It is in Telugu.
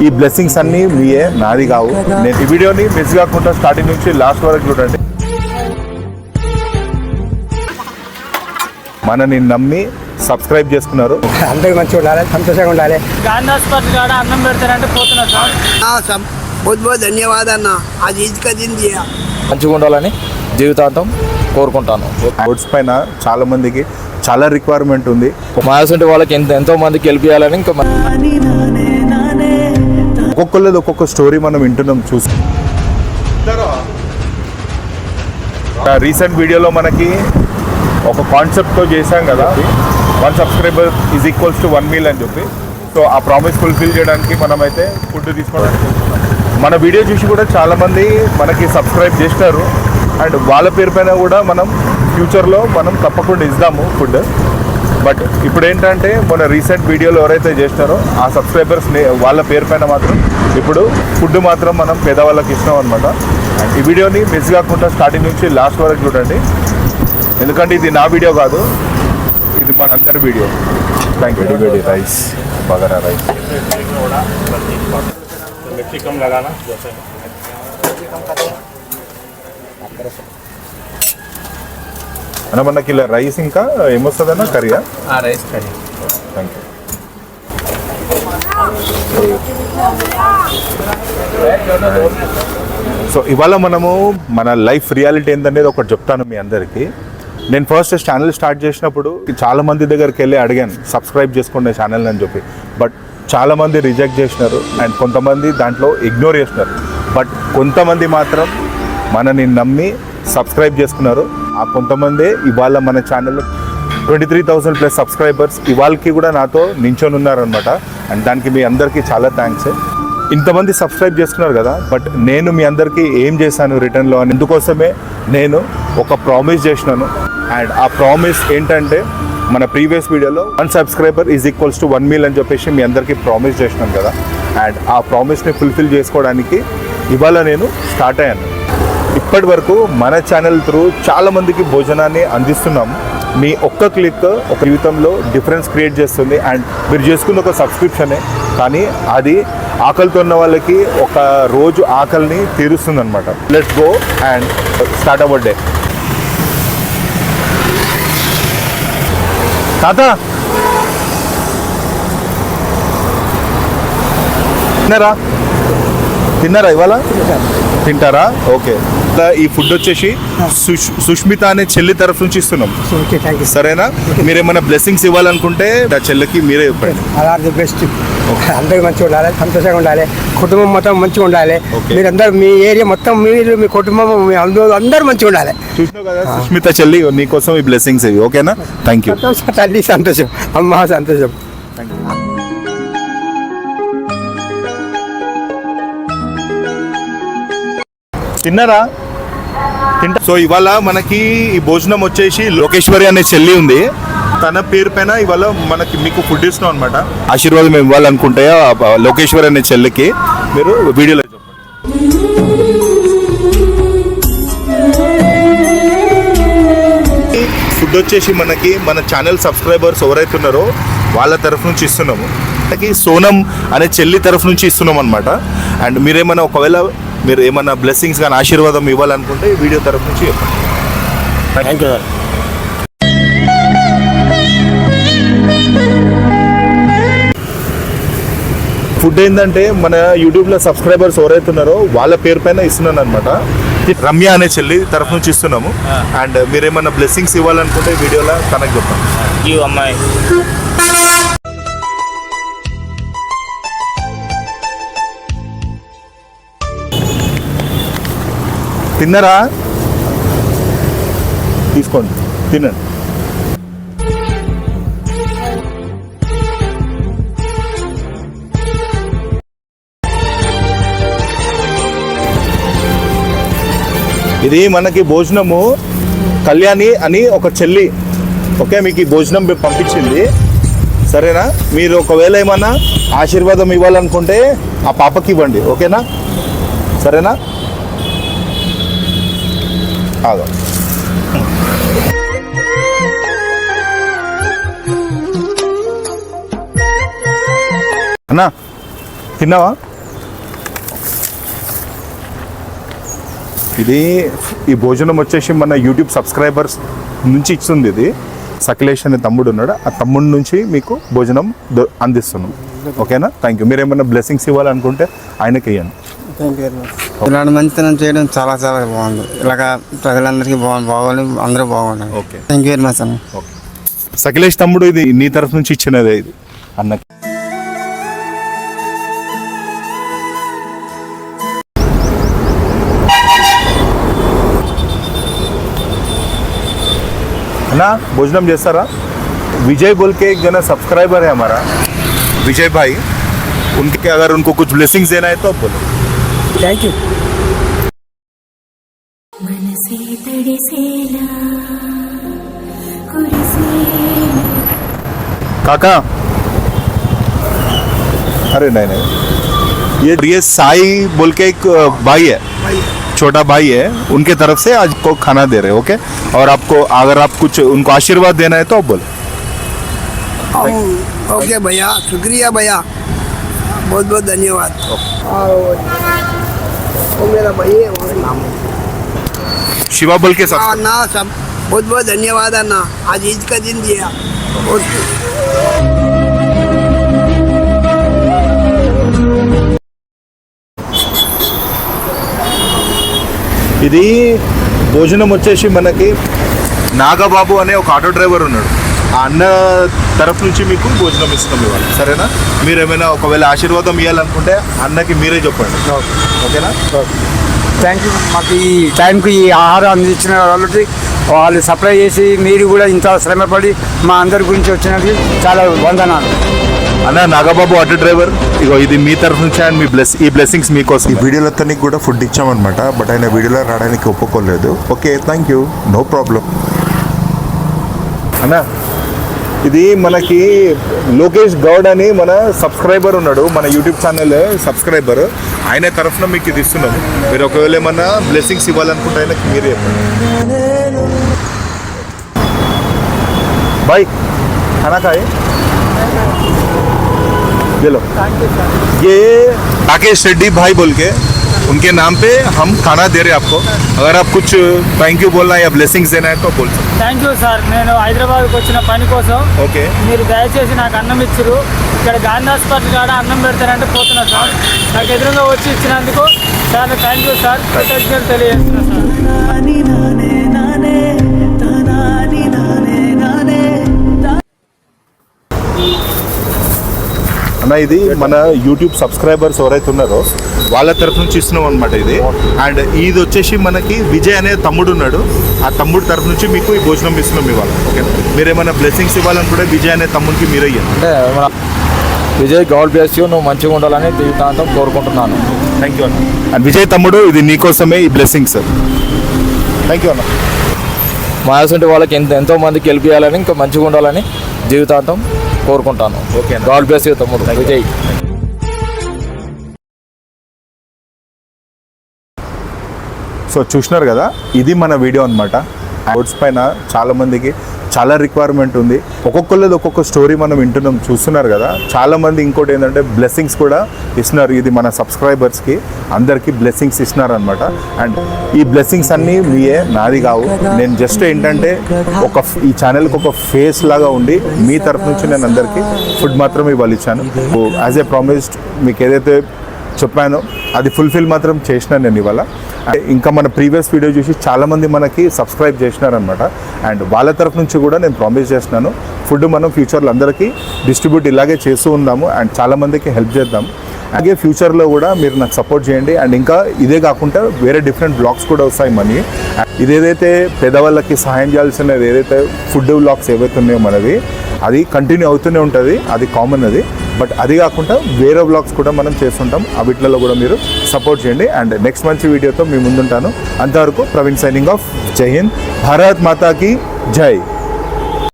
ఈ బ్లెస్సింగ్స్ అన్నీ మీయే, నాది కావు. నేను ఈ వీడియోని మిస్ కాకుండా స్టార్టింగ్ నుంచి లాస్ట్ వరకు చూడండి. మనని నమ్మి సబ్స్క్రైబ్ చేసుకున్నారు. అందరికి మంచిగా ఉండాలి, సంతోషంగా ఉండాలి. అన్నం పెడతారంటే పోతున్నారు సార్. बहुत बहुत धन्यवाद అన్న. आज ईद का दिन दिया. మంచిగా ఉండాలని జీవితాంతం కోరుకుంటాను. రోడ్స్ పైన చాలా మందికి చాలా రిక్వైర్మెంట్ ఉంది. మాయాసంటి వాళ్ళకి ఎంతో మందికి హెల్ప్ చేయాలని ఇంకా ఒక్కొక్కళ్ళది ఒక్కొక్క స్టోరీ మనం వింటున్నాం. చూసి రీసెంట్ వీడియోలో మనకి ఒక కాన్సెప్ట్తో చేశాం కదా, 1 subscriber is equals to 1 meal అని చెప్పి. సో ఆ ప్రామిస్ ఫుల్ఫిల్ చేయడానికి మనమైతే ఫుడ్ తీసుకోవడానికి వెళ్తున్నాం. మన వీడియో చూసి కూడా చాలామంది మనకి సబ్స్క్రైబ్ చేస్తారు. అండ్ వాళ్ళ పేరు పైన కూడా మనం ఫ్యూచర్లో మనం తప్పకుండా ఇద్దాము ఫుడ్. బట్ ఇప్పుడు ఏంటంటే మన రీసెంట్ వీడియోలో ఎవరైతే చేస్తారో ఆ సబ్స్క్రైబర్స్ వాళ్ళ పేరు పైన మాత్రం ఇప్పుడు ఫుడ్ మాత్రం మనం పేదవాళ్ళకి ఇస్తాం అనమాట. అండ్ ఈ వీడియోని మిస్ కాకుండా స్టార్టింగ్ నుంచి లాస్ట్ వరకు చూడండి, ఎందుకంటే ఇది నా వీడియో కాదు, ఇది మనందరి video. Thank you. Very rice, bagara rice. అన్న మనకి ఇలా రైస్ ఇంకా ఏమొస్తుందన్న కర్రీయా? Rice curry. Thank you. So ఇవాళ మనము మన లైఫ్ రియాలిటీ ఏంటనేది ఒకటి చెప్తాను మీ అందరికీ. నేను ఫస్ట్ ఛానల్ స్టార్ట్ చేసినప్పుడు చాలామంది దగ్గరికి వెళ్ళి అడిగాను సబ్స్క్రైబ్ చేసుకునే ఛానల్ అని చెప్పి. బట్ చాలామంది రిజెక్ట్ చేసినారు అండ్ కొంతమంది దాంట్లో ఇగ్నోర్ చేసినారు. బట్ కొంతమంది మాత్రం మనని నమ్మి సబ్స్క్రైబ్ చేసుకున్నారు. ఆ కొంతమందే ఇవాళ మన ఛానల్లో 23,000+ సబ్స్క్రైబర్స్ ఇవాళకి కూడా నాతో నించొని ఉన్నారనమాట. అండ్ దానికి మీ అందరికీ చాలా థ్యాంక్స్. ఇంతమంది సబ్స్క్రైబ్ చేసుకున్నారు కదా, బట్ నేను మీ అందరికీ ఏం చేశాను రిటర్న్లో అని, అందుకోసమే నేను ఒక ప్రామిస్ చేసినాను. అండ్ ఆ ప్రామిస్ ఏంటంటే మన ప్రీవియస్ వీడియోలో 1 subscriber is equals to 1 meal అని చెప్పేసి మీ అందరికీ ప్రామిస్ చేసినాను కదా. అండ్ ఆ ప్రామిస్ని ఫుల్ఫిల్ చేసుకోవడానికి ఇవాళ నేను స్టార్ట్ అయ్యాను. ఇప్పటి వరకు మన ఛానల్ త్రూ చాలామందికి భోజనాన్ని అందిస్తున్నాం. మీ ఒక్క క్లిక్ ఒక జీవితంలో డిఫరెన్స్ క్రియేట్ చేస్తుంది. అండ్ మీరు చేసుకున్న ఒక సబ్స్క్రిప్షనే, కానీ అది ఆకలితో ఉన్న వాళ్ళకి ఒక రోజు ఆకలిని తీరుస్తుంది అనమాట. Let's go and start our day. తాత తిన్నారా ఇవాళ? తింటారా? ఓకే. ఈ ఫుడ్ వచ్చేసి సుష్మిత అనే చెల్లి తరఫు నుంచి ఇస్తున్నాం. సరేనా? మీరేమైనా బ్లెస్సింగ్స్ ఇవ్వాలనుకుంటే ఆ చెల్లికి మీరే చెప్పండి. అలాగే బెస్ట్. అందరికి మంచిగా ఉండాలి, సంతోషంగా ఉండాలి, కుటుంబం మొత్తం మంచిగా ఉండాలి. మీరందరూ మీ ఏరియా మొత్తం మీరు మీ కుటుంబం మీ అందరూ మంచిగా ఉండాలి. చూసినావు కదా సుష్మిత చెల్లి, నీకోసం ఈ బ్లెస్సింగ్స్ ఇవి. ఓకేనా? Thank you. తల్లి సంతోషం, అమ్మ సంతోషం. తిన్నారా? సో ఇవాళ మనకి ఈ భోజనం వచ్చేసి లోకేశ్వరి అనే చెల్లి ఉంది, తన పేరు పైన ఇవాళ మనకి మీకు ఫుడ్ ఇస్తున్నాం అనమాట. ఆశీర్వాదం మేము ఇవ్వాలనుకుంటే లోకేశ్వరి అనే చెల్లికి మీరు వీడియోలో చెప్పండి. ఫుడ్ వచ్చేసి మనకి మన ఛానల్ సబ్స్క్రైబర్స్ ఎవరైతే ఉన్నారో వాళ్ళ తరఫు నుంచి ఇస్తున్నాము. మనకి సోనం అనే చెల్లి తరఫు నుంచి ఇస్తున్నాం అనమాట. అండ్ మీరేమైనా ఒకవేళ మీరు ఏమన్నా బ్లెస్సింగ్స్ కానీ ఆశీర్వాదం ఇవ్వాలనుకుంటే ఈ వీడియో తరఫు నుంచి చెప్పండి. Thank you sir. ఫుడ్ ఏంటంటే మన యూట్యూబ్లో సబ్స్క్రైబర్స్ ఎవరైతే ఉన్నారో వాళ్ళ పేరు పైన ఇస్తున్నాను అనమాట. రమ్య అనే చెల్లి తరఫు నుంచి ఇస్తున్నాము. అండ్ మీరేమన్నా బ్లెస్సింగ్స్ ఇవ్వాలనుకుంటే ఈ వీడియోలో తనకు చెప్పండి. అమ్మాయి తిన్నారా? తీసుకోండి, తినండి. ఇది మనకి భోజనము కళ్యాణి అని ఒక చెల్లి, ఓకే, మీకు ఈ భోజనం పంపించింది. సరేనా? మీరు ఒకవేళ ఏమన్నా ఆశీర్వాదం ఇవ్వాలనుకుంటే ఆ పాపకి ఇవ్వండి. ఓకేనా? సరేనా? ఆగా. అన్నా తిన్నావా? ఇది ఈ భోజనం వచ్చేసి మన యూట్యూబ్ సబ్స్క్రైబర్స్ నుంచి ఇస్తుంది. ఇది సకిలేష్ అనే తమ్ముడు ఉన్నాడు, ఆ తమ్ముడు నుంచి మీకు భోజనం అందిస్తున్నాం. ఓకేనా? Thank you. మీరు ఏమైనా బ్లెస్సింగ్స్ ఇవ్వాలనుకుంటే ఆయనకి ఇవ్వండి. ఇలాంటి మంచితనం చేయడం చాలా చాలా బాగుంది. ఇలాగ ప్రజలందరికీ బాగోవాలి, అందరూ బాగుండాలి. Okay, thank you very much అన్న. ఓకే. సకిలేష్ తమ్ముడు, ఇది నీ తరఫు నుంచి ఇచ్చినదే ఇది అన్నకి. ना भोजनम जैसा रहा. विजय बोल के एक जना सब्सक्राइबर है हमारा, विजय भाई. उनके अगर उनको कुछ ब्लेसिंग्स देना है तो आप बोलो. Thank you. మనసే తడిసేలా కురిసేలా काका, अरे नहीं नहीं, ये साई बोल के एक भाई है, छोटा भाई है, उनके तरफ से आज को खाना दे रहे. ओके, और आपको अगर आप कुछ उनको आशीर्वाद देना है तो आप बोलो. ओके भैया, शुक्रिया भैया, बहुत बहुत धन्यवाद. वो मेरा भाई है, वो नाम शिवा बोल के सब. ना सब बहुत बहुत धन्यवाद अन्ना, आज ईद का दिन दिया. ఇది భోజనం వచ్చేసి మనకి నాగబాబు అనే ఒక ఆటో డ్రైవర్ ఉన్నాడు, ఆ అన్న తరఫు నుంచి మీకు భోజనం ఇస్తున్నాం ఇవ్వాలి. సరేనా? మీరు ఏమైనా ఒకవేళ ఆశీర్వాదం ఇవ్వాలనుకుంటే అన్నకి మీరే చెప్పండి. ఓకేనా? Thank you. మాకు ఈ టైంకి ఈ ఆహారం అందించిన వాళ్ళకి, వాళ్ళు సప్లై చేసి మీరు కూడా ఇంత శ్రమపడి మా అందరి గురించి వచ్చినది చాలా వందనాలు. అన్న నాగబాబు ఆటో డ్రైవర్, ఇగో ఇది మీ తరఫు నుంచి అండ్ మీ ఈ బ్లెస్సింగ్స్ మీకోసం. ఈ వీడియోలో అతనికి కూడా ఫుడ్ ఇచ్చామన్నమాట, బట్ ఆయన వీడియోలో రావడానికి ఒప్పుకోలేదు. Okay, thank you, no problem. అన్న ఇది మనకి లోకేష్ గౌడ్ అని మన సబ్స్క్రైబర్ ఉన్నాడు, మన యూట్యూబ్ ఛానల్ సబ్స్క్రైబర్. ఆయన తరఫున మీకు ఇది ఇస్తున్నాము. మీరు ఒకవేళ ఏమన్నా బ్లెస్సింగ్స్ ఇవ్వాలనుకుంటే ఆయనకి మీరే చెప్పండి. బాయ్, खाना खाए ले लो. ये राकेश रेड्डी भाई बोल के उनके नाम पे हम खाना दे रहे हैं आपको. अगर आप कुछ थैंक यू बोलना या ब्लेसिंग्स देना है तो बोल सकते. Thank you sir. నేను హైదరాబాద్కి వచ్చిన పని కోసం ఓకే, మీరు దయచేసి నాకు అన్నం ఇచ్చారు. ఇక్కడ గాంధీ హాస్పిటల్ కాడ అన్నం పెడతారంటే పోతున్నా సార్. నాకు ఎదురుగా వచ్చి ఇచ్చినందుకు చాలా థ్యాంక్ యూ సార్, కృతజ్ఞతలు తెలియజేస్తున్నా సార్. అన్న ఇది మన యూట్యూబ్ సబ్స్క్రైబర్స్ ఎవరైతే ఉన్నారో వాళ్ళ తరఫు నుంచి ఇస్తున్నాం అనమాట ఇది. అండ్ ఇది వచ్చేసి మనకి విజయ్ అనే తమ్ముడు ఉన్నాడు, ఆ తమ్ముడు తరఫు నుంచి మీకు ఈ భోజనం ఇస్తున్నాం ఇవాళ. ఓకే, మీరు ఏమైనా బ్లెస్సింగ్స్ ఇవ్వాలనుకుంటే విజయ్ అనే తమ్ముడికి మీరు ఇవ్వండి. అంటే మన విజయ్ గాడ్ బ్లెస్ యూ, నువ్వు మంచిగా ఉండాలని జీవితాంతం కోరుకుంటున్నాను. థ్యాంక్ యూ అన్న. అండ్ విజయ్ తమ్ముడు, ఇది నీకోసమే ఈ బ్లెస్సింగ్స్. థ్యాంక్ యూ అన్న. మా అసంటి వాళ్ళకి ఎంతో మందికి హెల్ప్ చేయాలని, ఇంకా మంచిగా ఉండాలని జీవితాంతం కోరుకుంటాను. ఓకే, గాడ్ బ్లెస్ యూ తమ్ముడు విజయ్. సో చూసినారు కదా, ఇది మన వీడియో అనమాట. బోర్డ్స్ పైన చాలామందికి చాలా రిక్వైర్మెంట్ ఉంది. ఒక్కొక్కళ్ళది ఒక్కొక్క స్టోరీ మనం వింటున్నాం, చూస్తున్నారు కదా. చాలామంది ఇంకోటి ఏంటంటే బ్లెస్సింగ్స్ కూడా ఇస్తున్నారు. ఇది మన సబ్స్క్రైబర్స్కి అందరికీ బ్లెస్సింగ్స్ ఇస్తున్నారు అనమాట. అండ్ ఈ బ్లెస్సింగ్స్ అన్నీ మీయే, నాది కావు. నేను జస్ట్ ఏంటంటే ఈ ఛానల్కి ఒక ఫేస్ లాగా ఉండి మీ తరఫు నుంచి నేను అందరికీ ఫుడ్ మాత్రం ఇవ్వాలి ఇచ్చాను. యాజ్ ఏ ప్రామిస్డ్ మీకు ఏదైతే చెప్పాను అది ఫుల్ఫిల్ మాత్రం చేసినాను నేను ఇవాళ. ఇంకా మన ప్రీవియస్ వీడియో చూసి చాలామంది మనకి సబ్స్క్రైబ్ చేసినారనమాట. అండ్ వాళ్ళ తరఫు నుంచి కూడా నేను ప్రామిస్ చేస్తున్నాను, ఫుడ్ మనం ఫ్యూచర్లో అందరికీ డిస్ట్రిబ్యూట్ ఇలాగే చేస్తూ ఉందాము అండ్ చాలామందికి హెల్ప్ చేద్దాం. అలాగే ఫ్యూచర్లో కూడా మీరు నాకు సపోర్ట్ చేయండి. అండ్ ఇంకా ఇదే కాకుండా వేరే డిఫరెంట్ బ్లాగ్స్ కూడా వస్తాయి మనీ. ఇదేదైతే పేదవాళ్ళకి సహాయం చేయాల్సినది ఏదైతే ఫుడ్ బ్లాగ్స్ ఏవైతే ఉన్నాయో మనవి, అది కంటిన్యూ అవుతూనే ఉంటుంది, అది కామన్ అది. బట్ అది కాకుండా వేరే బ్లాగ్స్ కూడా మనం చేస్తుంటాం, వీటిలలో కూడా మీరు సపోర్ట్ చేయండి. అండ్ నెక్స్ట్ మంచి వీడియోతో మీ ముందుంటాను. అంతవరకు ప్రవీణ్ సైనింగ్ ఆఫ్. జై హింద్, భారత్ మాతాకి జై.